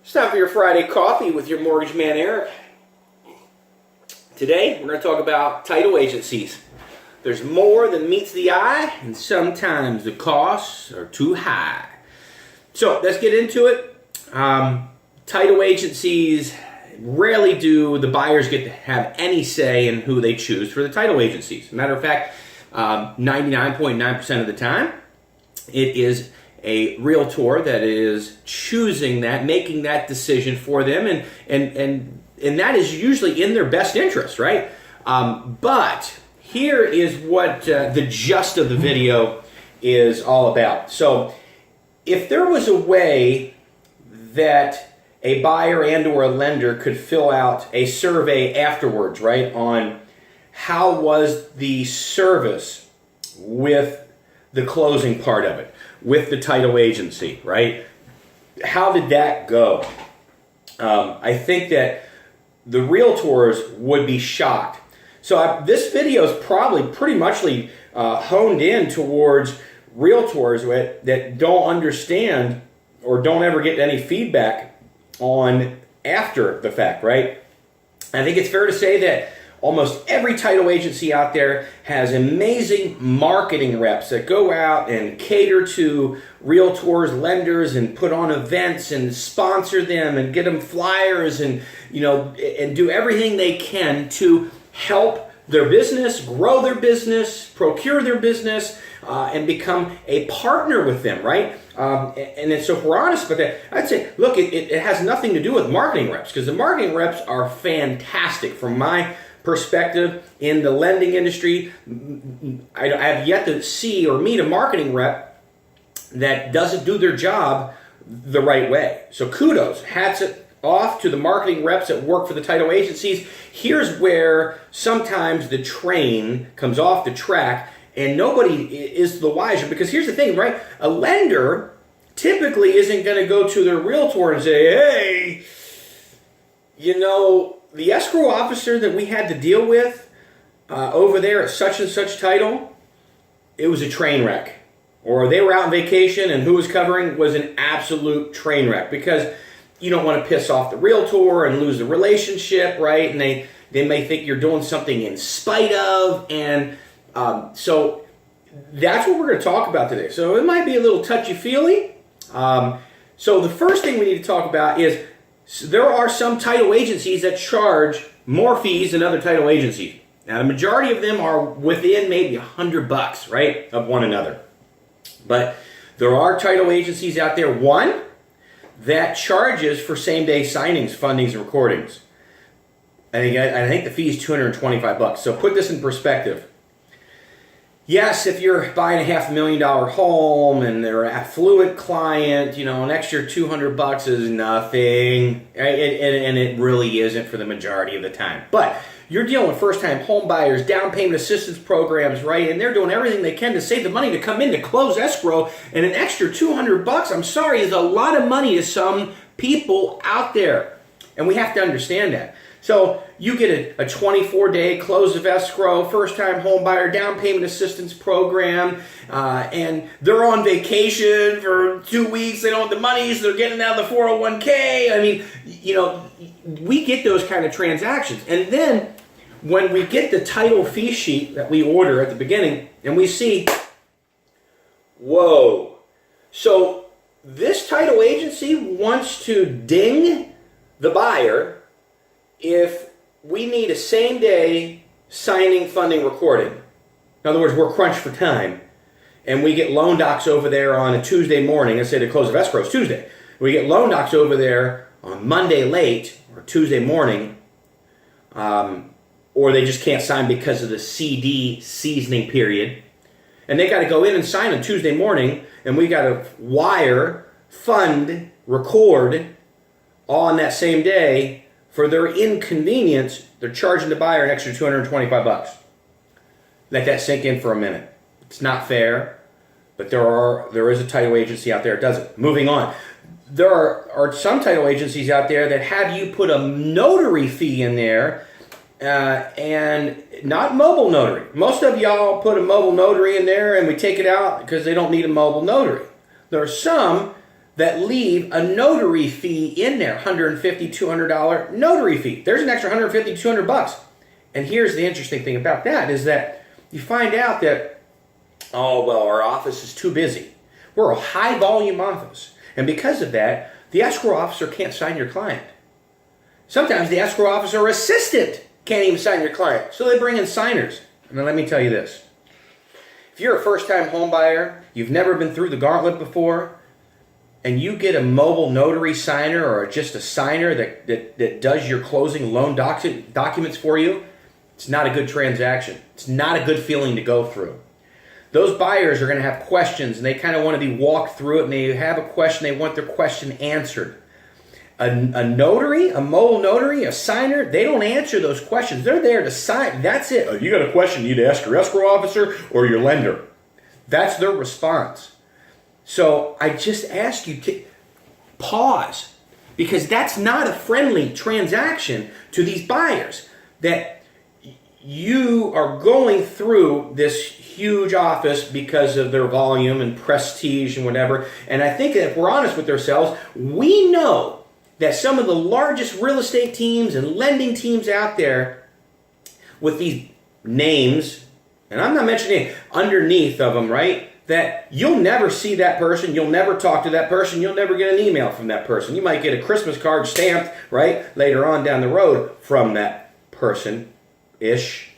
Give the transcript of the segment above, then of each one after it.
It's time for your Friday coffee with your mortgage man, Eric. Today, we're going to talk about title agencies. There's more than meets the eye, and sometimes the costs are too high. So, let's get into it. Title agencies, rarely do the buyers get to have any say in who they choose for the title agencies. As a matter of fact, 99.9% of the time, it is a realtor that is choosing that, making that decision for them, and that is usually in their best interest, right? But here is what the gist of the video is all about. So if there was a way that a buyer and or a lender could fill out a survey afterwards, right, on how was the service with the closing part of it, with the title agency, right? How did that go? I think that the realtors would be shocked. So this video is probably pretty much honed in towards realtors that don't understand or don't ever get any feedback on after the fact, right? I think it's fair to say that almost every title agency out there has amazing marketing reps that go out and cater to realtors, lenders, and put on events and sponsor them and get them flyers and do everything they can to help their business, grow their business, procure their business, and become a partner with them, right? And then, so if we're honest about that, I'd say, look, it has nothing to do with marketing reps, because the marketing reps are fantastic from my perspective in the lending industry. I have yet to see or meet a marketing rep that doesn't do their job the right way. So kudos, hats off to the marketing reps that work for the title agencies. Here's where sometimes the train comes off the track and nobody is the wiser, because here's the thing, right? A lender typically isn't going to go to their realtor and say, hey, the escrow officer that we had to deal with over there at such and such title, it was a train wreck. Or they were out on vacation and who was covering was an absolute train wreck, because you don't want to piss off the realtor and lose the relationship, right? And they may think you're doing something in spite of. And so that's what we're going to talk about today. So it might be a little touchy-feely. So the first thing we need to talk about is there are some title agencies that charge more fees than other title agencies. Now, the majority of them are within maybe $100, right, of one another. But there are title agencies out there, one, that charges for same-day signings, fundings, and recordings. I think the fee is $225. So put this in perspective. Yes, if you're buying a $500,000 home and they're an affluent client, an extra $200 is nothing, and it really isn't for the majority of the time. But you're dealing with first-time home buyers, down payment assistance programs, right? And they're doing everything they can to save the money to come in to close escrow, and an extra $200, I'm sorry, is a lot of money to some people out there, and we have to understand that. So you get a 24-day close of escrow, first-time home buyer, down payment assistance program, and they're on vacation for 2 weeks. They don't have the money, so they're getting out of the 401k. I mean, we get those kind of transactions. And then when we get the title fee sheet that we order at the beginning, and we see, whoa, so this title agency wants to ding the buyer if we need a same-day signing, funding, recording. In other words, we're crunched for time, and we get loan docs over there on a Tuesday morning. Let's say the close of escrow is Tuesday. We get loan docs over there on Monday late or Tuesday morning, or they just can't sign because of the CD seasoning period. And they got to go in and sign on Tuesday morning, and we got to wire, fund, record all on that same day. For their inconvenience, they're charging the buyer an extra $225. Let that sink in for a minute. It's not fair, but there is a title agency out there that does it. Moving on. There are some title agencies out there that have you put a notary fee in there, and not mobile notary. Most of y'all put a mobile notary in there and we take it out because they don't need a mobile notary. There are some that leave a notary fee in there, $150, $200 notary fee. There's an extra $150, $200. And here's the interesting thing about that is that you find out that, oh, well, our office is too busy. We're a high volume office. And because of that, the escrow officer can't sign your client. Sometimes the escrow officer assistant can't even sign your client. So they bring in signers. Now let me tell you this. If you're a first-time home buyer, you've never been through the gauntlet before, and you get a mobile notary signer or just a signer that does your closing loan documents for you, it's not a good transaction. It's not a good feeling to go through. Those buyers are going to have questions, and they kind of want to be walked through it, and they have a question, they want their question answered. A notary, a mobile notary, a signer, they don't answer those questions. They're there to sign. That's it. Oh, you got a question, you need to ask your escrow officer or your lender. That's their response. So I just ask you to pause, because that's not a friendly transaction to these buyers, that you are going through this huge office because of their volume and prestige and whatever. And I think that if we're honest with ourselves, we know that some of the largest real estate teams and lending teams out there with these names, and I'm not mentioning underneath of them, right? That you'll never see that person, you'll never talk to that person, you'll never get an email from that person. You might get a Christmas card stamped, right, later on down the road from that person-ish.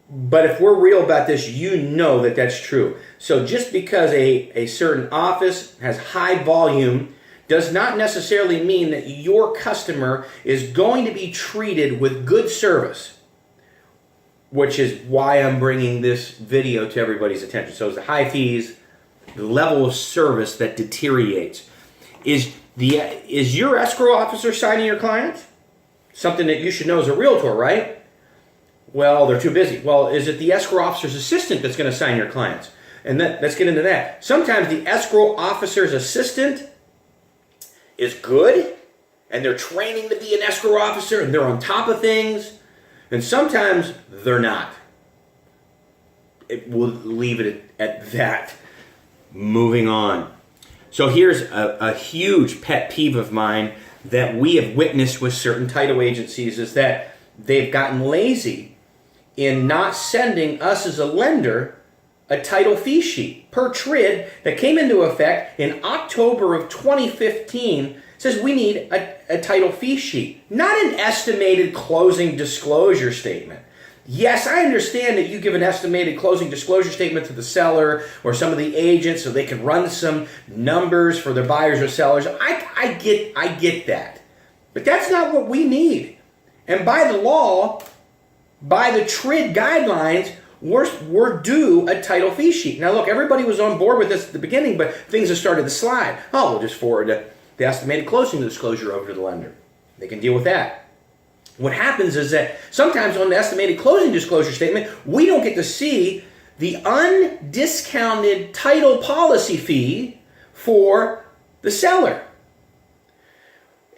But if we're real about this, you know that that's true. So just because a certain office has high volume does not necessarily mean that your customer is going to be treated with good service, which is why I'm bringing this video to everybody's attention. So it's the high fees, the level of service that deteriorates. Is your escrow officer signing your clients? Something that you should know as a realtor, right? Well, they're too busy. Well, is it the escrow officer's assistant that's going to sign your clients? And let's get into that. Sometimes the escrow officer's assistant is good, and they're training to be an escrow officer, and they're on top of things, and sometimes they're not. We'll leave it at that. Moving on. So here's a huge pet peeve of mine that we have witnessed with certain title agencies, is that they've gotten lazy in not sending us as a lender a title fee sheet per TRID that came into effect in October of 2015. Says we need a title fee sheet, not an estimated closing disclosure statement. Yes, I understand that you give an estimated closing disclosure statement to the seller or some of the agents so they can run some numbers for their buyers or sellers. I get that. But that's not what we need. And by the law, by the TRID guidelines, we're due a title fee sheet. Now look, everybody was on board with this at the beginning, but things have started to slide. Oh, we'll just forward the estimated closing disclosure over to the lender. They can deal with that. What happens is that sometimes on the estimated closing disclosure statement, we don't get to see the undiscounted title policy fee for the seller.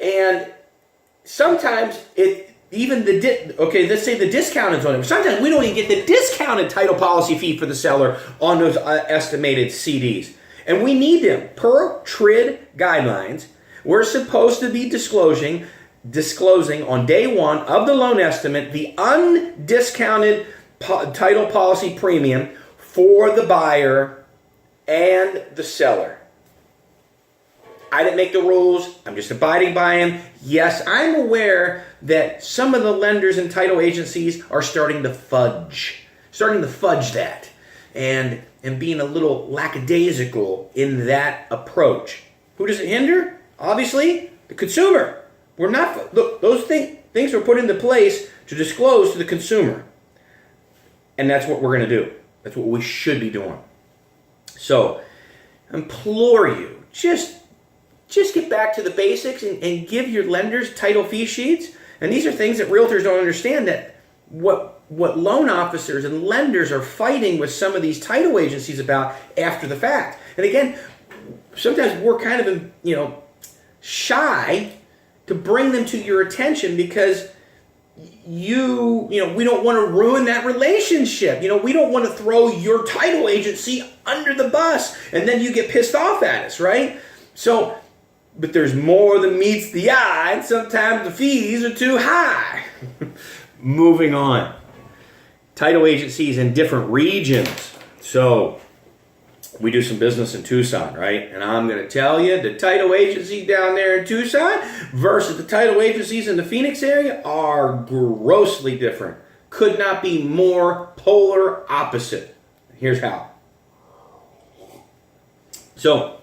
And sometimes let's say the discount is on it. Sometimes we don't even get the discounted title policy fee for the seller on those estimated CDs. And we need them. Per TRID guidelines, we're supposed to be disclosing on day one of the loan estimate the undiscounted title policy premium for the buyer and the seller. I didn't make the rules. I'm just abiding by them. Yes, I'm aware that some of the lenders and title agencies are starting to fudge that and being a little lackadaisical in that approach. Who does it hinder? Obviously, the consumer. Those things were put into place to disclose to the consumer. And that's what we're going to do. That's what we should be doing. So, implore you, just get back to the basics and give your lenders title fee sheets. And these are things that realtors don't understand, that what loan officers and lenders are fighting with some of these title agencies about after the fact. And again, sometimes we're kind of, shy to bring them to your attention because we don't want to ruin that relationship. We don't want to throw your title agency under the bus and then you get pissed off at us, right? So, but there's more than meets the eye, and sometimes the fees are too high. Moving on. Title agencies in different regions. So, we do some business in Tucson, right? And I'm going to tell you, the title agency down there in Tucson versus the title agencies in the Phoenix area are grossly different. Could not be more polar opposite. Here's how. So,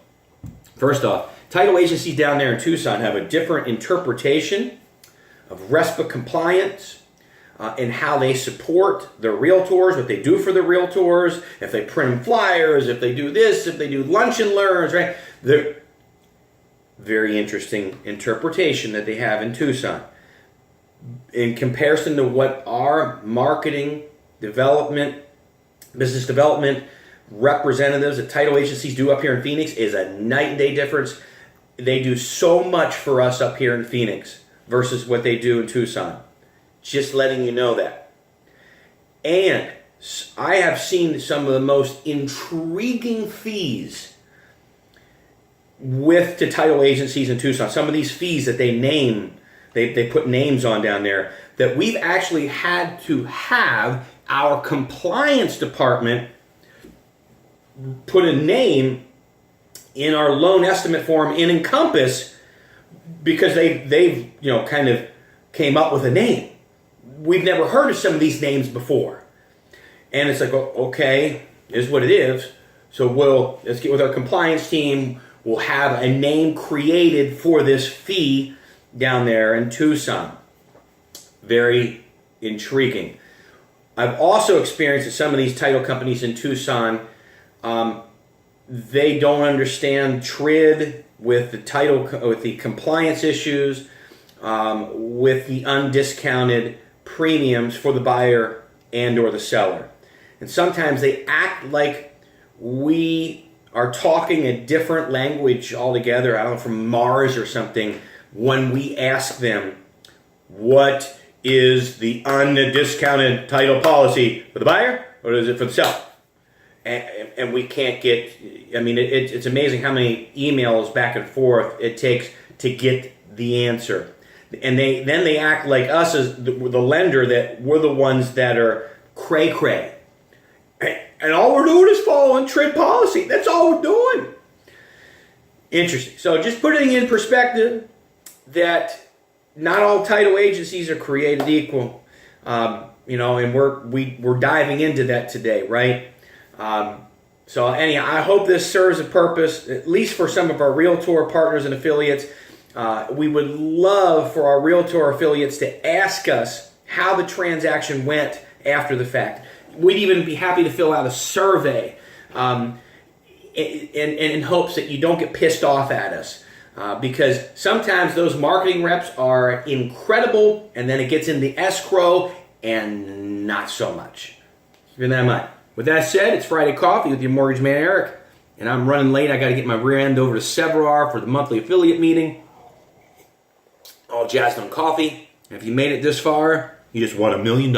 first off, title agencies down there in Tucson have a different interpretation of RESPA compliance and how they support their realtors, what they do for the realtors, if they print them flyers, if they do this, if they do lunch and learns, right? They're very interesting interpretation that they have in Tucson. In comparison to what our marketing, development, business development representatives at title agencies do up here in Phoenix is a night and day difference. They do so much for us up here in Phoenix versus what they do in Tucson. Just letting you know that. And I have seen some of the most intriguing fees with the title agencies in Tucson. Some of these fees that they name, they put names on down there, that we've actually had to have our compliance department put a name in our loan estimate form in Encompass because they've kind of came up with a name. We've never heard of some of these names before. And it's like, okay, is what it is. So let's get with our compliance team. We'll have a name created for this fee down there in Tucson. Very intriguing. I've also experienced that some of these title companies in Tucson, they don't understand TRID with the compliance issues, with the undiscounted premiums for the buyer and or the seller. And sometimes they act like we are talking a different language altogether, I don't know, from Mars or something, when we ask them, what is the undiscounted title policy for the buyer, or is it for the seller? And we can't get, it's amazing how many emails back and forth it takes to get the answer. And then they act like us as the lender, that we're the ones that are cray-cray. And all we're doing is following TRID policy. That's all we're doing. Interesting. So just putting in perspective that not all title agencies are created equal. And we're diving into that today, right? So anyhow, I hope this serves a purpose, at least for some of our realtor partners and affiliates. We would love for our realtor affiliates to ask us how the transaction went after the fact. We'd even be happy to fill out a survey in hopes that you don't get pissed off at us. Because sometimes those marketing reps are incredible, and then it gets in the escrow and not so much. Keep that in mind. With that said, it's Friday Coffee with your mortgage man Eric, and I'm running late. I got to get my rear end over to Severar for the monthly affiliate meeting. All jazzed on coffee. And if you made it this far, you just won $1 million.